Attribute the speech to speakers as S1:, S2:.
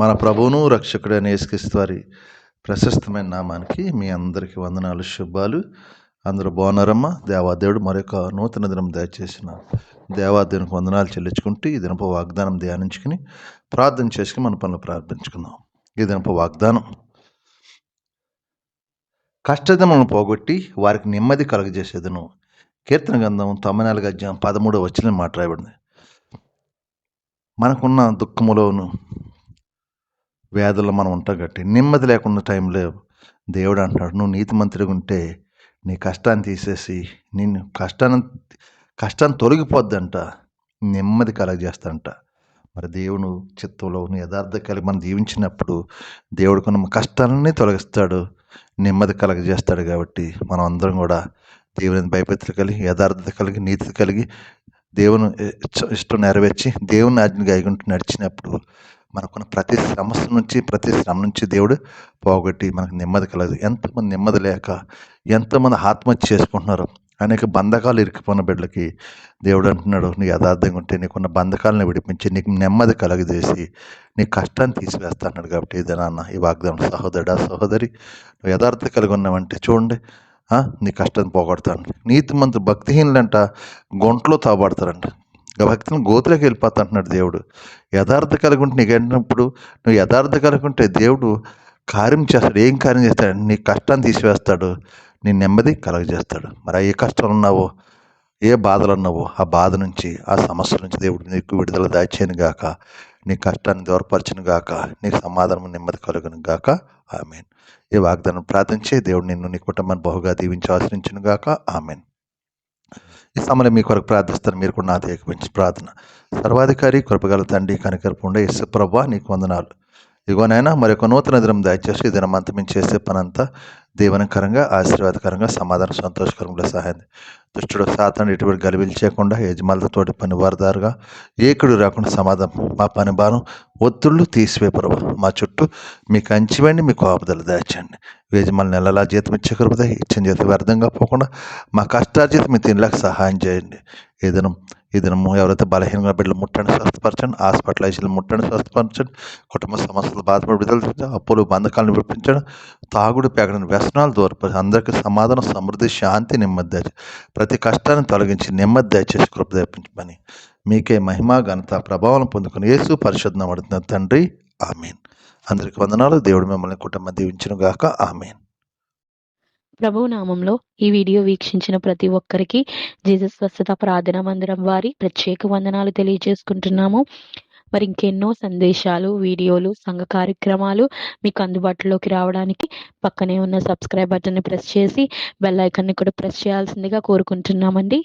S1: మన ప్రభువును రక్షకుడైన యేసుక్రీస్తు వారి ప్రశస్తమైన నామానికి మీ అందరికీ వందనాలు, శుభాలు. అందరూ బాగున్నారమ్మా? దేవాదేవుడు మరొక నూతన దినం దయచేసిన దేవాదేవునికి వందనాలు చెల్లించుకుంటూ ఈ దినపు వాగ్దానం ధ్యానించుకుని ప్రార్థన చేసుకుని మన పనులు ప్రారంభించుకుందాం. ఈ దినపు వాగ్దానం: కష్టదినములను పోగొట్టి వారికి నెమ్మది కలుగజేసేదను. కీర్తన గ్రంథం 94 అధ్యాయం 13వ వచనం మాట్లాడబడింది. మనకున్న దుఃఖములోను వ్యాధుల్లో మనం ఉంటాం గట్టి నెమ్మది లేకుండా టైంలో దేవుడు అంటున్నాడు, నువ్వు నీతిమంతుడిగా ఉంటే నీ కష్టాన్ని తీసేసి నిన్ను కష్టాన్ని తొలగిపోద్దంట, నెమ్మది కలగజేస్తాడంట. మరి దేవుడు చిత్తంలో యథార్థ కలిగి మనం జీవించినప్పుడు దేవుడు కొన్ని కష్టాలన్నీ తొలగిస్తాడు, నెమ్మది కలగజేస్తాడు. కాబట్టి మనం అందరం కూడా దేవుని భయభక్తులు కలిగి, యథార్థత కలిగి, నీతి కలిగి, దేవుని ఇష్టం నెరవేర్చి దేవుని ఆజ్ఞగా ఐగుంటూ నడిచినప్పుడు మనకున్న ప్రతి సమస్య నుంచి, ప్రతి శ్రమ నుంచి దేవుడు పోగొట్టి మనకు నెమ్మది కలదు. ఎంతమంది నెమ్మది లేక ఎంతమంది ఆత్మహత్య చేసుకుంటున్నారు. అనేక బంధకాలు ఇరికిపోయిన బిడ్డలకి దేవుడు అంటున్నాడు, నీ యథార్థంగా ఉంటే నీకున్న బంధకాలను విడిపించి నీకు నెమ్మది కలగజేసి నీ కష్టాన్ని తీసివేస్తా అన్నాడు. కాబట్టి ఇదేనా ఈ వాగ్దానం? సహోదరుడా, సహోదరి, నువ్వు యథార్థత కలిగి ఉన్నావంటే చూడండి, నీ కష్టాన్ని పోగొడతాడు. నీతిమంతులు భక్తిహీనులంట గుంటలో తాబడతారంట, భక్తిని గోతులోకి వెళ్ళిపోతా అంటున్నాడు దేవుడు. యథార్థ కలిగి ఉంటే నీకంటున్నప్పుడు నువ్వు యథార్థ కలిగి ఉంటే దేవుడు కార్యం చేస్తాడు. ఏం కార్యం చేస్తాడు? నీ కష్టాన్ని తీసివేస్తాడు, నీ నెమ్మది కలగజేస్తాడు. మరి ఏ కష్టాలు ఉన్నావో, ఏ బాధలు ఉన్నావో, ఆ బాధ నుంచి, ఆ సమస్య నుంచి దేవుడు నీకు విడుదల దాచేయను గాక, నీ కష్టాన్ని దూరపరచను గాక, నీకు సమాధానం, నెమ్మది కలుగును గాక. ఆమేన్. ఈ వాగ్దానం ప్రార్థించే దేవుడు నిన్ను, నీ కుటుంబాన్ని బహుగా దీవించి ఆశ్రయించును గాక. ఆమేన్. ఈ సమయంలో మీ కొరకు ప్రార్థిస్తాను. మీరు కూడా నాతో ఏకపించి ప్రార్థన. సర్వాధికారి, కృపగల తండ్రి, కనికరపు ఉండే యేసు ప్రభువా, నీకు వందనాలు. ఇగోనైనా మరొక నూతన దినం దయచేసి ఈ దినం అంతా మేము చేసే పనంతా దీవనకరంగా, ఆశీర్వాదకరంగా, సమాధానం, సంతోషకరంగా సహాయం. దుష్టుడు సాతాను ఎటువంటి గలిబిలు చేయకుండా, యజమానులతోటి పని వారదారుగా ఏకుడు రాకుండా సమాధానం, మా పని భారం, ఒత్తిళ్ళు తీసివే ప్రభు. మా చుట్టూ మీ కంచివండి, మీ కాపుదలు దాచండి. యజమానులు నెలలా జీతం ఇచ్చే కృపద, ఇచ్చిన జీతం వ్యర్థంగా పోకుండా మా కష్టార్జితం మీ తినలేక సహాయం చేయండి. ఈ దినము ఎవరైతే బలహీనంగా బిడ్డలు ముట్టండి, స్వస్థపరచండి. హాస్పిటలైజీలు ముట్టండి, స్వస్థపరచండి. కుటుంబ సమస్యలు బాధపడి విడుదల, అప్పులు బంధకాలను విడిపించండి. తాగుడు పేగడని వ్యసనాలు దూరపరిచి అందరికీ సమాధానం, సమృద్ధి, శాంతి, నెమ్మది దయచేసి ప్రతి కష్టాన్ని తొలగించి నెమ్మది దయచేసి కృప తెప్పించమని మీకే మహిమ, ఘనత, ప్రభావం పొందుకుని యేసు పరిశుద్ధ పడుతున్న తండ్రి. ఆమేన్. అందరికి వందనాలు. దేవుడు మిమ్మల్ని కుటుంబం దీవించును గాక. ఆమేన్.
S2: ప్రభువు నామంలో ఈ వీడియో వీక్షించిన ప్రతి ఒక్కరికి జీసస్ స్వస్థత ప్రార్థనా మందిరం వారి ప్రత్యేక వందనాలు తెలియజేసుకుంటున్నాము. మరి ఇంకెన్నో సందేశాలు, వీడియోలు, సంఘ కార్యక్రమాలు మీకు అందుబాటులోకి రావడానికి పక్కనే ఉన్న సబ్స్క్రైబ్ బటన్ని ప్రెస్ చేసి బెల్ ఐకాన్ని కూడా ప్రెస్ చేయాల్సిందిగా కోరుకుంటున్నామండి.